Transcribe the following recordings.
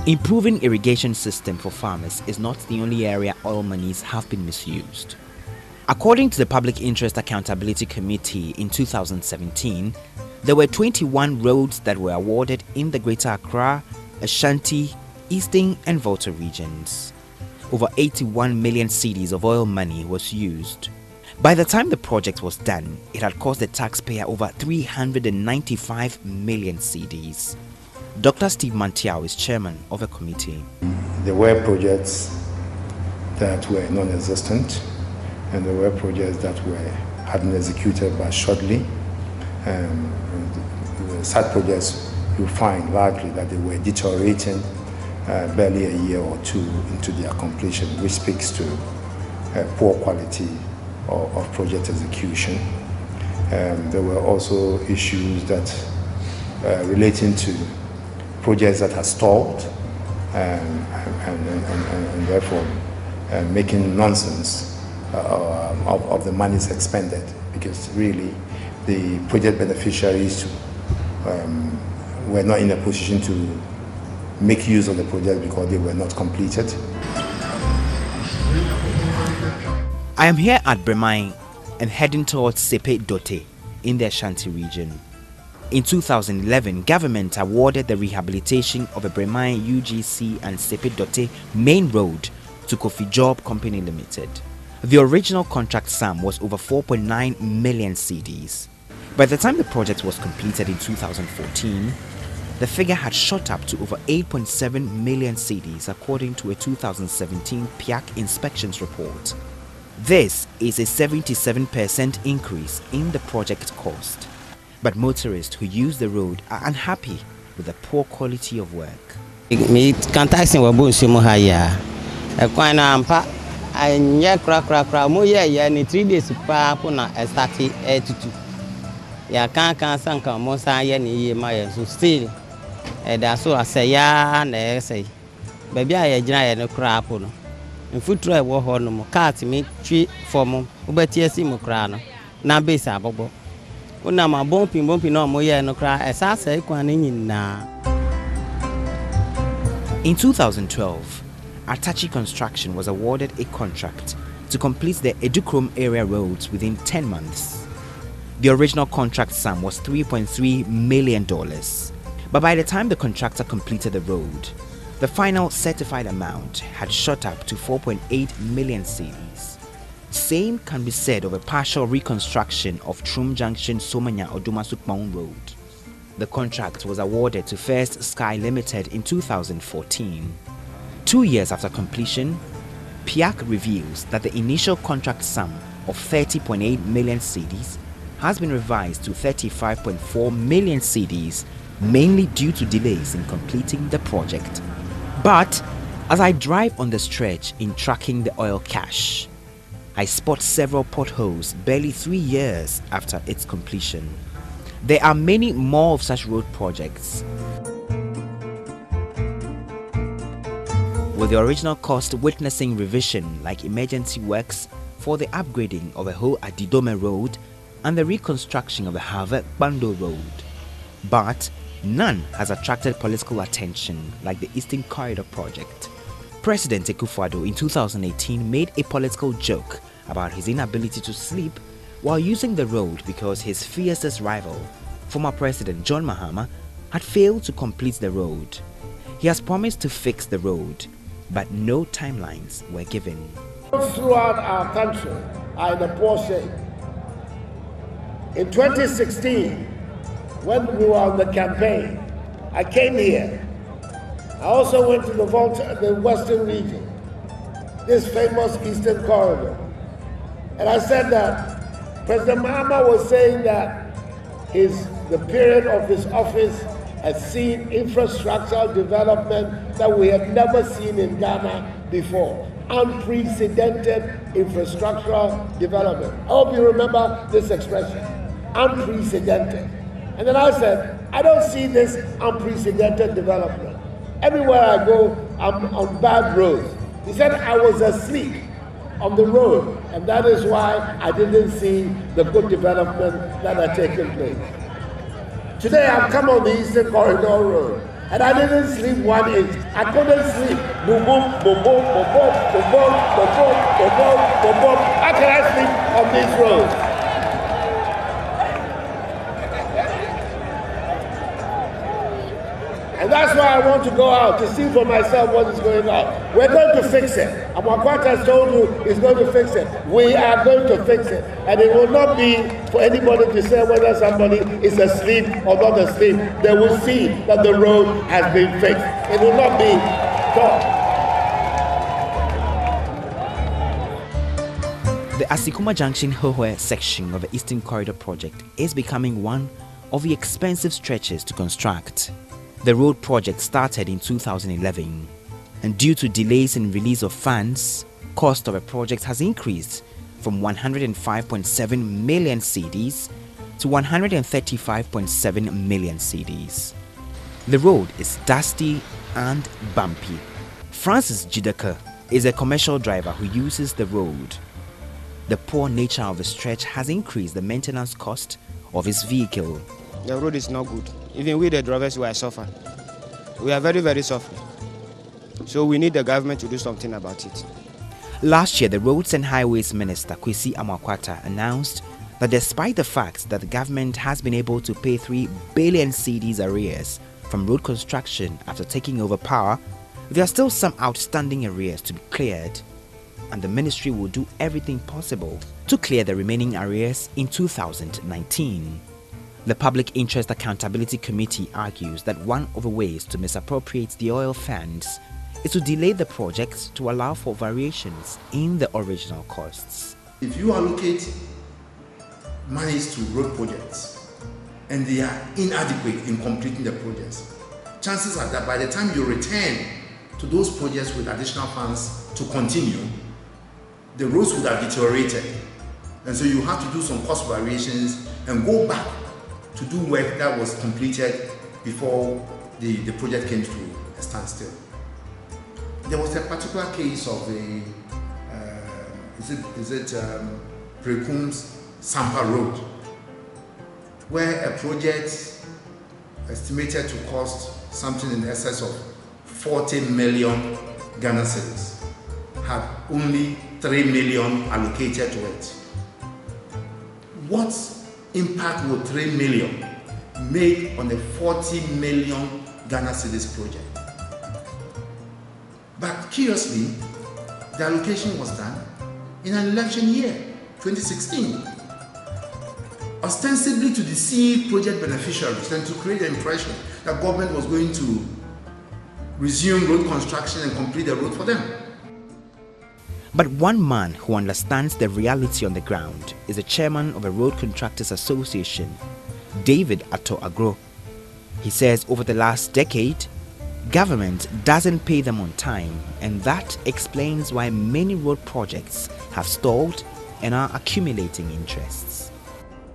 Improving irrigation system for farmers is not the only area oil monies have been misused. According to the Public Interest Accountability Committee in 2017, there were 21 roads that were awarded in the Greater Accra, Ashanti, Eastern and Volta regions. Over 81 million cedis of oil money was used. By the time the project was done, it had cost the taxpayer over 395 million cedis. Dr. Steve Mantiao is chairman of a committee. There were projects that were non-existent, and there were projects that had been executed but shortly. Such projects, you find largely that they were deteriorating barely a year or two into their completion, which speaks to poor quality of project execution. There were also issues that relating to projects that are stalled and therefore making nonsense of the monies expended, because really the project beneficiaries were not in a position to make use of the project because they were not completed. I am here at Bremai and heading towards Sepe Dote in the Ashanti region. In 2011, government awarded the rehabilitation of a Bremai UGC and Sepe Dote main road to Kofi Job Company Limited. The original contract sum was over 4.9 million cedis. By the time the project was completed in 2014, the figure had shot up to over 8.7 million cedis according to a 2017 PIAC inspections report. This is a 77% increase in the project cost. But motorists who use the road are unhappy with the poor quality of work. Me contacting Wabunsimo Haya. A quite ampa, I near crack, more yeah, ni 3 days pa puna a stati attitude. Ya can't sanka mosa ye my so still. That's so I say ya and say. Baby, I a no crap on. In foot try war on no cat me 3 4 months, Ubetia Simocrano. Na base abobo. Una ma bumpy no more no cry as I say na. In 2012, Atachi Construction was awarded a contract to complete the Edukrom area roads within 10 months. The original contract sum was $3.3 million, but by the time the contractor completed the road, the final certified amount had shot up to 4.8 million cedis. Same can be said of a partial reconstruction of Trum Junction Somanya Odumasukmaun Road. The contract was awarded to First Sky Limited in 2014. 2 years after completion, PIAC reveals that the initial contract sum of 30.8 million cedis has been revised to 35.4 million cedis, mainly due to delays in completing the project. But as I drive on the stretch in tracking the oil cache, I spot several potholes barely 3 years after its completion. There are many more of such road projects, with the original cost witnessing revision like emergency works for the upgrading of a whole Adidome Road and the reconstruction of the Harvard Bando Road. But none has attracted political attention like the Eastern Corridor project. President Akufo-Addo in 2018 made a political joke about his inability to sleep while using the road because his fiercest rival, former President John Mahama, had failed to complete the road. He has promised to fix the road, but no timelines were given. Throughout our country are in a poor shape. In 2016, when we were on the campaign, I came here. I also went to the Western region, this famous Eastern Corridor. And I said that President Mahama was saying that the period of his office has seen infrastructural development that we had never seen in Ghana before. Unprecedented infrastructural development. I hope you remember this expression, unprecedented. And then I said, I don't see this unprecedented development. Everywhere I go, I'm on bad roads. He said I was asleep on the road, and that is why I didn't see the good development that had taken place. Today I've come on the Eastern Corridor Road, And I didn't sleep 1 inch. I couldn't sleep. Boom, boom, boom, boom, boom, boom, boom, boom, boom, boom, boom, boom, boom, boom. How can I sleep on these roads? And that's why I want to go out to see for myself what is going on. We're going to fix it. Amokwata has told you he's going to fix it. We are going to fix it. And it will not be for anybody to say whether somebody is asleep or not asleep. They will see that the road has been fixed. It will not be talk. The Asikuma Junction Hohoe section of the Eastern Corridor project is becoming one of the expensive stretches to construct. The road project started in 2011, and due to delays in release of funds, cost of the project has increased from 105.7 million cedis to 135.7 million cedis. The road is dusty and bumpy. Francis Jidaka is a commercial driver who uses the road. The poor nature of the stretch has increased the maintenance cost of his vehicle. The road is not good. Even we, the drivers, we are suffering. We are very, very suffering. So we need the government to do something about it. Last year, the Roads and Highways Minister, Kwesi Amokwata, announced that despite the fact that the government has been able to pay 3 billion cedis arrears from road construction after taking over power, there are still some outstanding arrears to be cleared, and the ministry will do everything possible to clear the remaining arrears in 2019. The Public Interest Accountability Committee argues that one of the ways to misappropriate the oil funds is to delay the project to allow for variations in the original costs. If you allocate monies to road projects and they are inadequate in completing the projects, chances are that by the time you return to those projects with additional funds to continue, the roads would have deteriorated. And so you have to do some cost variations and go back to do work that was completed before the project came to a standstill. There was a particular case of a, Prekums Sampa Road, where a project estimated to cost something in excess of 40 million Ghana cedis had only 3 million allocated to it. What impact will 3 million make on the 40 million Ghana cedis project? But curiously, the allocation was done in an election year, 2016, ostensibly to deceive project beneficiaries and to create the impression that government was going to resume road construction and complete the road for them. But one man who understands the reality on the ground is the chairman of the Road Contractors Association, David Atto Agro. He says over the last decade, government doesn't pay them on time, and that explains why many road projects have stalled and are accumulating interests.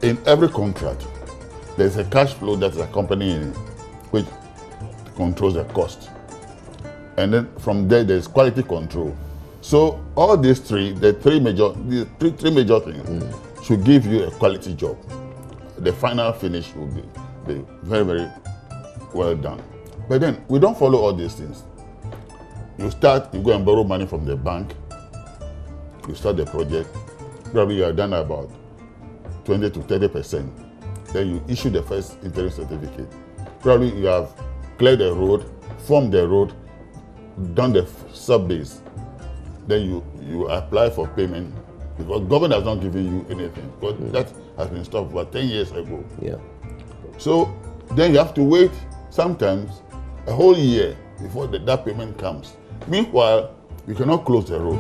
In every contract, there's a cash flow that's accompanying it, which controls the cost. And then from there, there's quality control. So all these three major things should give you a quality job. The final finish will be very, very well done. But then we don't follow all these things. You go and borrow money from the bank, you start the project, probably you have done about 20 to 30%. Then you issue the first interim certificate. Probably you have cleared the road, formed the road, done the sub-base. Then you apply for payment because government has not given you anything. Because that has been stopped about 10 years ago. Yeah. So then you have to wait sometimes a whole year before that payment comes. Meanwhile, you cannot close the road.